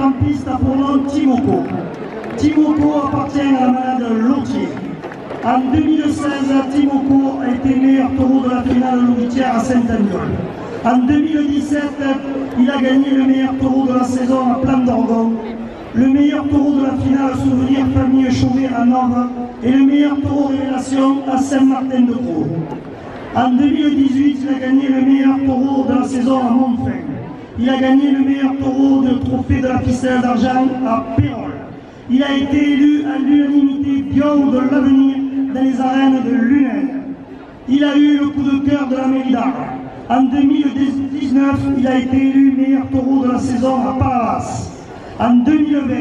grand-piste pour nom Timoko. Timoko appartient à la malade Lotier. En 2016, Timoko a été meilleur taureau de la finale louvetière à Saint-Agnol. En 2017, il a gagné le meilleur taureau de la saison à Plan d'Orgon, le meilleur taureau de la finale Souvenir Famille Chauvet à Nord et le meilleur taureau révélation à Saint-Martin-de-Croix. En 2018, il a gagné le meilleur taureau de la saison à Montfin. Il a gagné le meilleur taureau de trophée de la pistelle d'argent à Pérol. Il a été élu à l'unanimité Bion de l'avenir dans les arènes de Lunel. Il a eu le coup de cœur de la mairie d'Arles. En 2019, il a été élu meilleur taureau de la saison à Palavas. En 2020,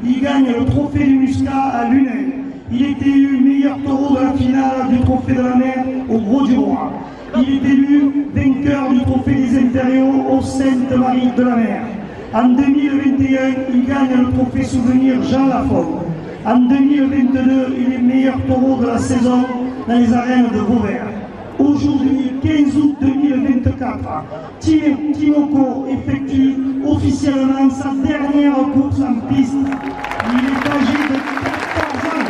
il gagne le trophée du Muscat à Lunel. Il est élu meilleur taureau de la finale du trophée de la mer au Gros du Roi. Il est élu vainqueur du trophée des impériaux au Sainte-Marie de la Mer. En 2021, il gagne le trophée souvenir Jean Lafont. En 2022, il est meilleur taureau de la saison dans les arènes de Vauvert. Aujourd'hui, 15 août 2024, Timoko effectue officiellement sa dernière course en piste. Il est âgé de 14 ans.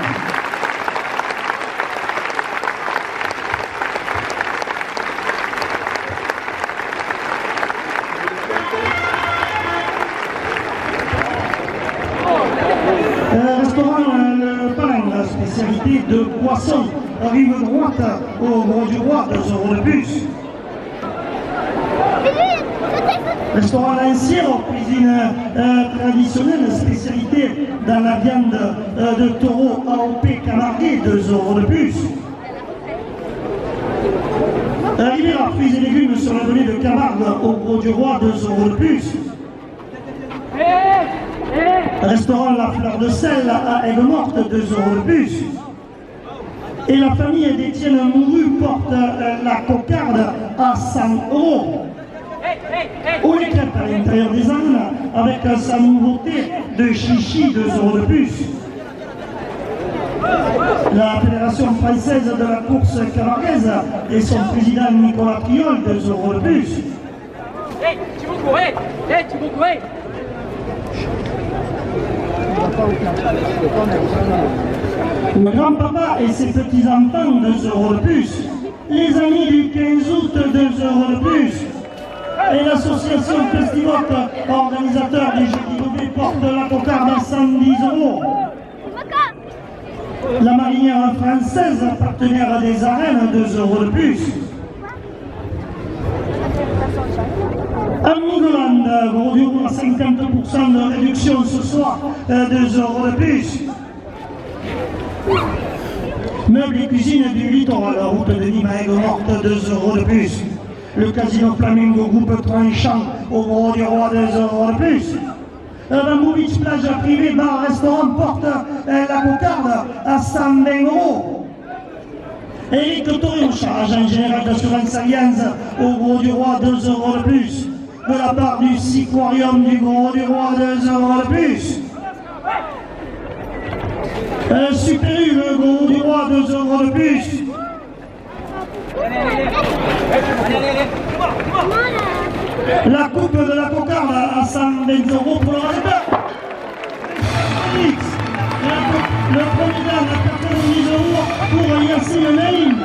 Restaurant Le Pain, spécialité de poisson, rive droite au Gros du Roi, 2 € de plus. Restaurant Lancière, cuisine traditionnelle, spécialité dans la viande de taureau AOP Camarguais, 2 € de plus. Rivera, fruits et légumes sur la vallée de Camargue au Gros du Roi, 2 € de plus. Restaurant La Fleur de Sel à Aigues-Mortes, 2 € de plus. Et la famille d'Étienne Mouru porte la cocarde à 100 €. Ou les crêpes à l'intérieur des ânes avec sa nouveauté de chichi, 2 € de plus. La Fédération française de la course camarguaise et son président Nicolas Priol, 2 € de plus. Le grand-papa et ses petits-enfants, 2 € de plus. Les amis du 15 août, 2 € de plus. Et l'association Festivoc, organisateur des Jeux d'Innovés, porte la cocarde à 110 €. La marinière française, partenaire des arènes, 2 € de plus. Amigoland, Gros du Roi, 50% de réduction ce soir, 2 € de plus. Meubles et cuisine du littoral, la route de Nîmes à Aigues-Mortes, 2 € de plus. Le casino Flamingo Groupe Tranchant au Gros du Roi, 2 € de plus. Bamboo Beach plage privée, bar, restaurant porte la cocarde à 120 €. Éric Torrion, agent général d'assurance Allianz au Gros du Roi, 2 € de plus. De la part du Siquarium du Gros du Roi, 2 € de plus. Super U, le Gros du Roi, 2 € de plus. La coupe de la cocarde à 120 € pour le résultat. Le premier dan à 90 € pour Yassine Naïm.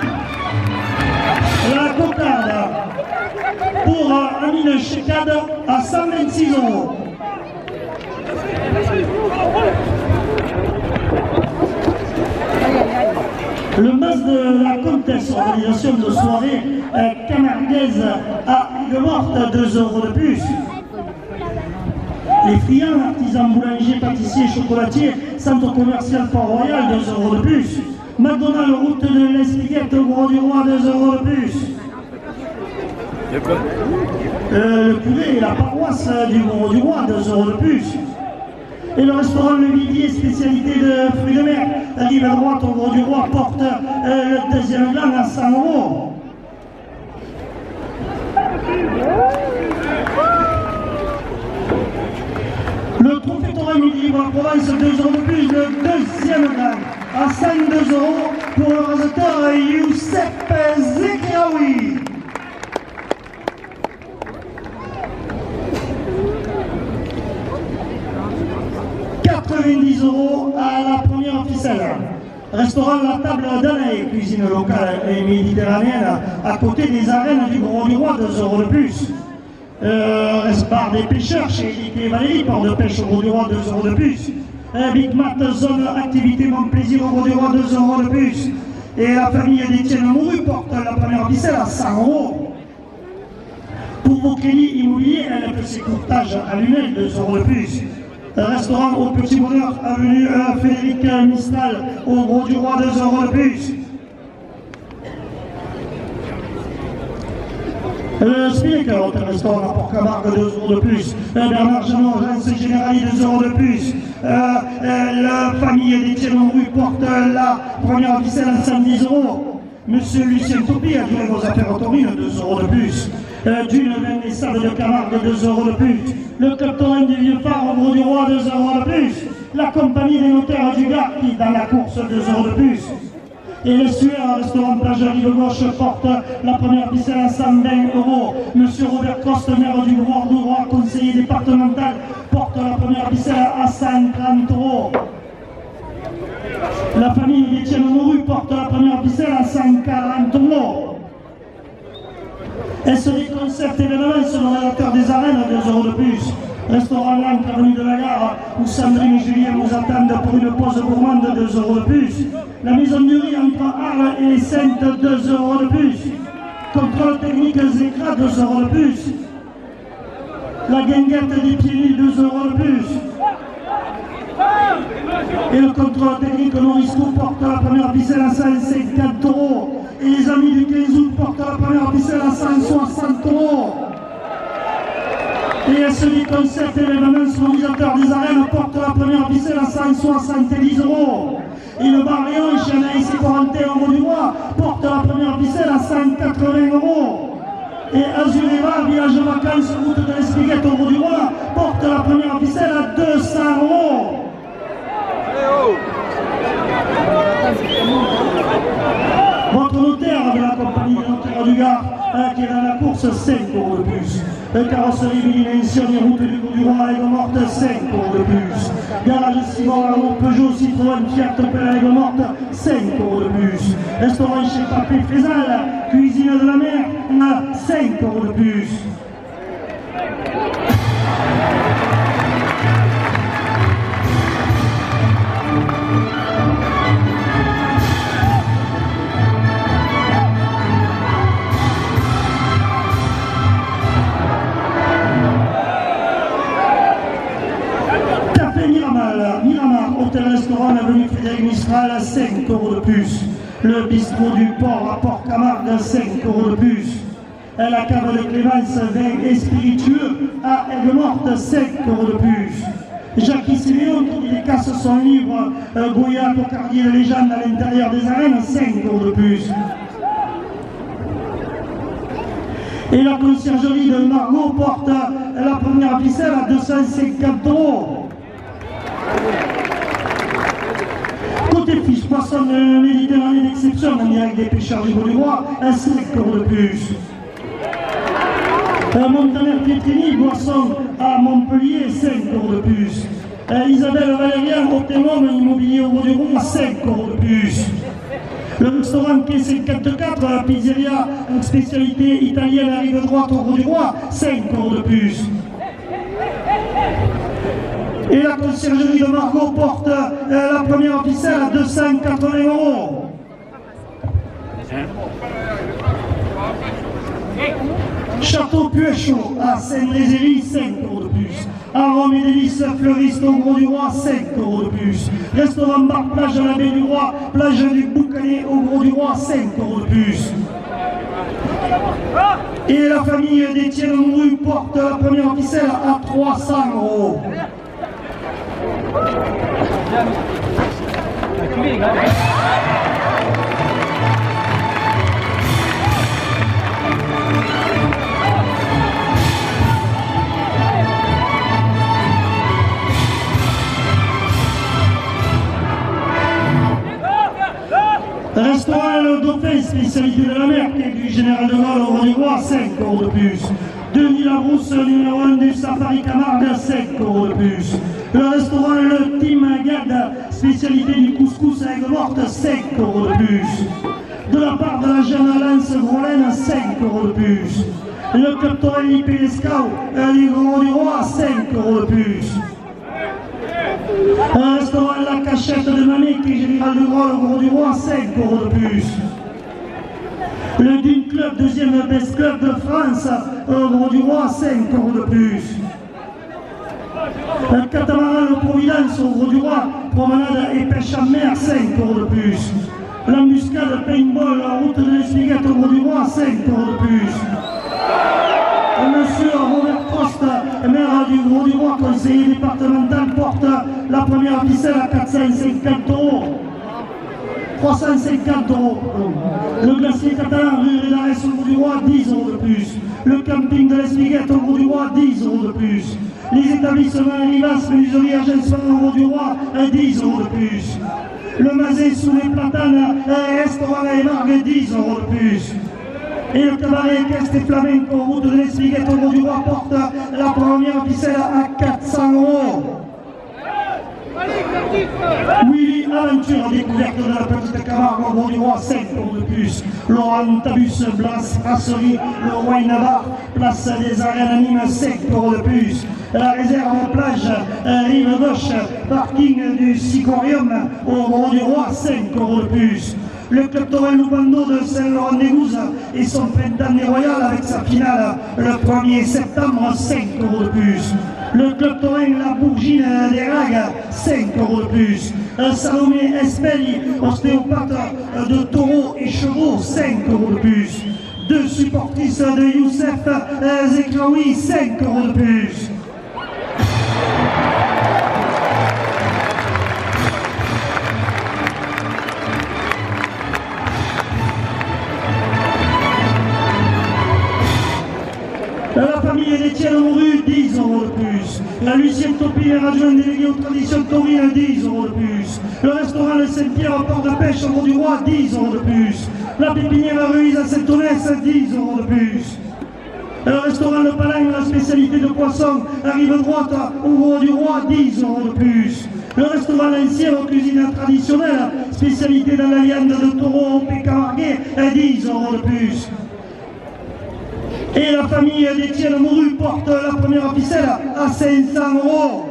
La cocarde pour Amine Chekad à 126 €. Le mas de la Comtesse, organisation de soirée camarguaise à Aigues-Mortes, 2 € de plus. Les friands, artisans boulangers, pâtissiers, chocolatiers, centre commercial Port-Royal, 2 € de plus. McDonald's, route de l'Espiguette, au Gros du Roi, 2 € de plus. Le curé et la paroisse du Gros du Roi, 2 € de plus. Et le restaurant Le Vivier, spécialité de fruits de mer, rive à droite au Gros du Roi, porte le deuxième blanc à 100 €. Le trophée Torrent Midi Libre à Provence, 2 € de plus, le deuxième blanc à 102 € pour le raseteur Youssef Zekriaoui. € à la première ficelle. Restaurant La Table d'Anaï, cuisine locale et méditerranéenne, à côté des arènes du Gros du Roi, 2 € de plus. Bar des pêcheurs chez Eric et Valérie, port de pêche au Gros du Roi, 2 € de plus. Big Mat, zone activité Mon Plaisir au Gros du Roi, 2 € de plus. Et la famille d'Étienne Mouru porte la première ficelle à 100 €. Pour vos crédits immobiliers, LFC Courtage à Lunel, 2 € de plus. Restaurant au Petit Bonheur, avenue Frédéric Mistral, au Gros du Roi, 2 € de plus. Le SPIC, hôtel restaurant à Port-Camargue, 2 € de plus. Bernard Jeannot, agence générale, 2 € de plus. La famille d'Étienne Mouru porte la première ficelle à 110 €. Monsieur Lucien Topi a duré vos affaires autorines, 2 € de plus. Dune, vin et sable de Camargue, 2 € de plus. Le Club Taurin du Vieux-Phare au Gros du Roi, 2 € de plus. La compagnie des notaires du Gard qui, dans la course, 2 € de plus. Et l'estuaire, restaurant plage rive gauche, porte la première ficelle à 120 €. Monsieur Robert Coste, maire du Gros du Roi, conseiller départemental, porte la première ficelle à 130 €. La famille d'Étienne Mouru porte la première ficelle à 140 €. SD Concept événements selon l'acteur des arènes, 2 € de plus. Restaurant L'Ancre, avenue de la Gare, où Sandrine et Julien vous attendent pour une pause gourmande, 2 € de plus. La maison du riz entre Arles et Sainte, 2 € de plus. Contrôle technique Zécra, 2 € de plus. La guinguette des pieds nus, 2 € de plus. Et le contrôle technique Morisco porte la première ficelle à 150 €. Et les amis du 15 août portent la première ficelle à 160 €. Et SED Concept événements organisateur des arènes porte la première ficelle à 170 €. Et le bar Léon, chez Anaïs et Corentin au Gros du Roi, porte la première ficelle à 180 €. Et Azureva, village vacances, route de l'Espiguette au Gros du Roi, porte la première ficelle à 200 €. Votre notaire de la compagnie des notaires du Gard, qui est dans la course, 5 € de plus. Carrosserie Bélimension et route du Gros du Roi à Aigues-Mortes, 5 € de plus. Garage Simon, la route Peugeot, Citroën, Fiat, Opel à Aigues-Mortes, 5 € de plus. Restaurant chez Papé Frézal, cuisine de la mer, 5 € de plus. Miramar, hôtel-restaurant, avenue Frédéric Mistral, 5 € de plus. Le bistrot du port à Port-Camargue, 5 € de plus. La cave de Clémence, vin et spiritueux à Aigues-Mortes, 5 € de plus. Jacques Siméon qui dédicace son livre Goya, Cocardier de légende à l'intérieur des arènes, 5 € de plus. Et la conciergerie de Margot porte la première ficelle à 250 €. Côté fiche, poisson méditerranéen d'exception, en direct des pêcheurs du Gros du Roi, 5 € de plus. Montaner Pietrini, boisson à Montpellier, 5 € de plus. Isabelle Valérian, Hôtel-Homme, immobilier au Gros du Roi, 5 € de plus. Le restaurant Quai 54, la pizzeria, spécialité italienne à rive droite au Gros du Roi, 5 € de plus. Et la conciergerie de Margot porte la première ficelle à 280 €. Château Puéchaud à Saint-Rézéry, 5 € de plus. Arôme et délices fleuriste au Gros du Roi, 5 € de plus. Restaurant bar plage à la baie du Roi, plage du Boucanet au Gros du Roi, 5 € de plus. Et la famille d'Étienne Mouru porte la première ficelle à 300 €. Restaurant Le Dauphin, spécialité de la mer, quai du Général de Gaulle au Gros du Roi, 5 € de plus. 2 Denis Labrousse, numéro 1 du Safari Camargue, 5 € de plus. Le restaurant Le Team Gad, spécialité du couscous à Aigues-Mortes, 5 € de plus. De la part de la jeune Lance Grolène, 5 € de plus. Le club Torel IP Les Scouts, du Gros du Roi, 5 € de plus. Un restaurant La Cachette de Manic et Général de Gros, le Gros du Roi, 5 € de plus. Le Dune Club, deuxième best club de France, au Gros du Roi, 5 € de plus. Le catamaran Le Providence au Gros du Roi, promenade et pêche en mer, 5 € de plus. L'embuscade paintball, la route de l'Espiguette au Gros du Roi, 5 € de plus. Monsieur Robert Prost, maire du Gros du Roi, conseiller départemental, porte la première ficelle à 450 €. 350 €. Le glacier catalan, rue d'Arès au Gros du Roi, 10 € de plus. Le camping de l'Espiguette au Gros du Roi, 10 € de plus. Les établissements Rivas, menuiserie, agencement au Gros du Roi, 10 € de plus. Le Mazet sous les platanes, restaurant et margue, 10 € de plus. Et le cabaret équestre et flamenco, route de l'Espiguette au Gros du Roi, porte la première ficelle à 400 €. Willy Aventure, découverte de la petite Camargue au Gros du Roi, 5 € de plus. Laurent Tabus, Brasserie, le Wine Bar, place des arènes à Nîmes, 5 € de plus. La réserve plage, rive gauche, parking du Sicorium au Gros du Roi, 5 € de plus. Le club Torel Loubando de Saint-Laurent-des-Gouzes et son printemps des Royal avec sa finale le 1er septembre, 5 € de plus. Le club Torel La Bourgine des Ragues, 5 € de plus. Salomé Espelli, ostéopathe de taureaux et chevaux, 5 € de plus. Deux supportrices de Youssef Zekraoui, 5 € de plus. La famille d'Étienne Mouru, 10 € de plus. La Lucien Topi, adjoint délégué aux traditions taurines, 10 € de plus. Le restaurant Le Saint-Pierre, port de pêche au Gros du Roi, 10 € de plus. La pépinière Ruiz à Saint-Onès, 10 € de plus. Le restaurant Le Palin, la spécialité de poisson, rive droite au Gros du Roi, 10 € de plus. Le restaurant L'Ancien, cuisine traditionnelle, spécialité dans la viande de taureau au Pécamarguais, 10 € de plus. Et la famille d'Étienne Mouru porte la première ficelle à 500 €.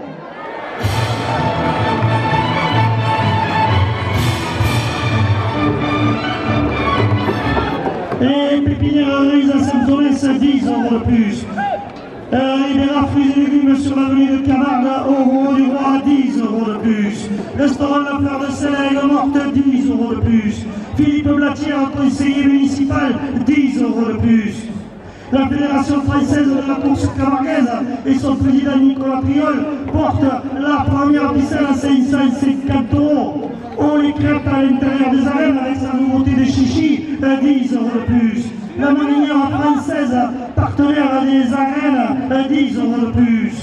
Et pépinière Ruiz à Saint-Onès, 10 € de plus. Ribera fruits et légumes sur l'avenue de Camargue au Gros du Roi, 10 € de plus. Restaurant La Fleur de Sel à Aigues-Mortes, 10 € de plus. Philippe Blatier, conseiller municipal, 10 € de plus. La Fédération française de la course camarguaise et son président Nicolas Priol portent la première ficelle à 550 €. On les crêpes à l'intérieur des arènes avec sa nouveauté de chichi, 10 € de plus. La marinière française, partenaire des arènes, 10 € de plus.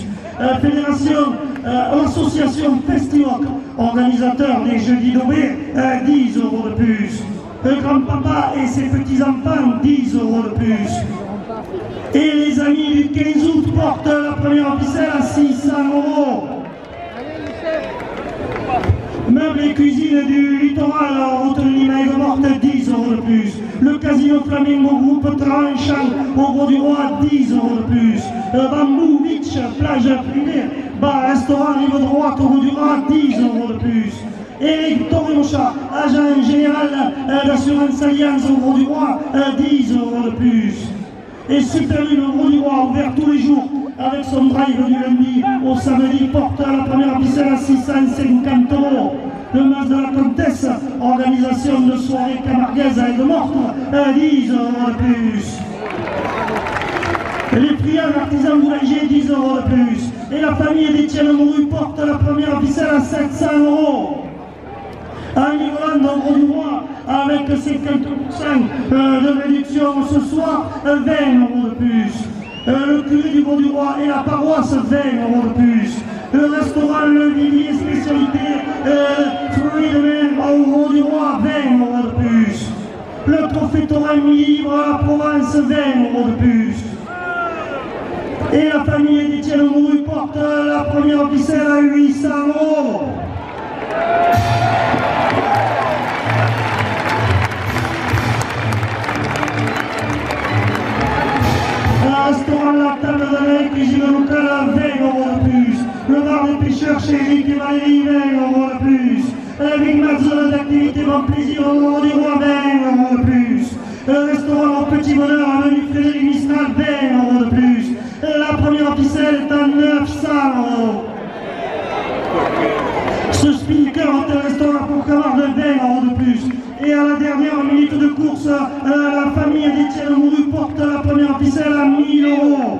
L'association Festivoc, organisateur des Jeudis d'Aubé, 10 € de plus. Le grand-papa et ses petits-enfants, 10 € de plus. Et les amis du 15 août portent la première ficelle à 600 €. Meubles et cuisine du littoral, route de Nîmes à Aigues-Mortes, 10 € de plus. Le casino Flamingo Groupe Tranchant au Gros du Roi, 10 € de plus. Bambou Beach, plage privée, bar, restaurant, rive droite au Gros du Roi, 10 € de plus. Éric Toriocha, agent général d'assurance Alliance au Gros du Roi, 10 € de plus. Et Super U, le Gros du Roi, ouvert tous les jours avec son drive du lundi au samedi, porte la première ficelle à 650 €. Le Mas de la Comtesse, organisation de soirée camarguaise à Aigues-Mortes, 10 € de plus. Les friands artisans boulangers, 10 € de plus. Et la famille d'Étienne Mouru porte la première ficelle à 700 €. En Irlande, au Gros du Roi, avec 50% de réduction ce soir, 20 € de plus. Le curé du Gros du Roi et la paroisse, 20 € de plus. Le restaurant Le Vivier spécialité fruits de mer au Gros du Roi, 20 € de plus. Le trophée Taurin libre à la Provence, 20 € de plus. Et la famille d'Étienne Mouru porte la première ficelle à 800 €. Un restaurant La Table d'Alec, cuisine locale à 20 € de plus. Le bar des pêcheurs chez Eric et Valérie, 20 € de plus. La Big Mac zone d'activité Bon Plaisir au Mont du Roi, 20 € de plus. Le restaurant au Petit Bonheur, avenue Frédéric Mistral, 20 € de plus. La première ficelle est à 900 €. Ce speaker est un restaurant pour Camargue de 20 € de plus. Et à la dernière minute de course, la famille d'Étienne Mouru porte la première ficelle à 1 000 €.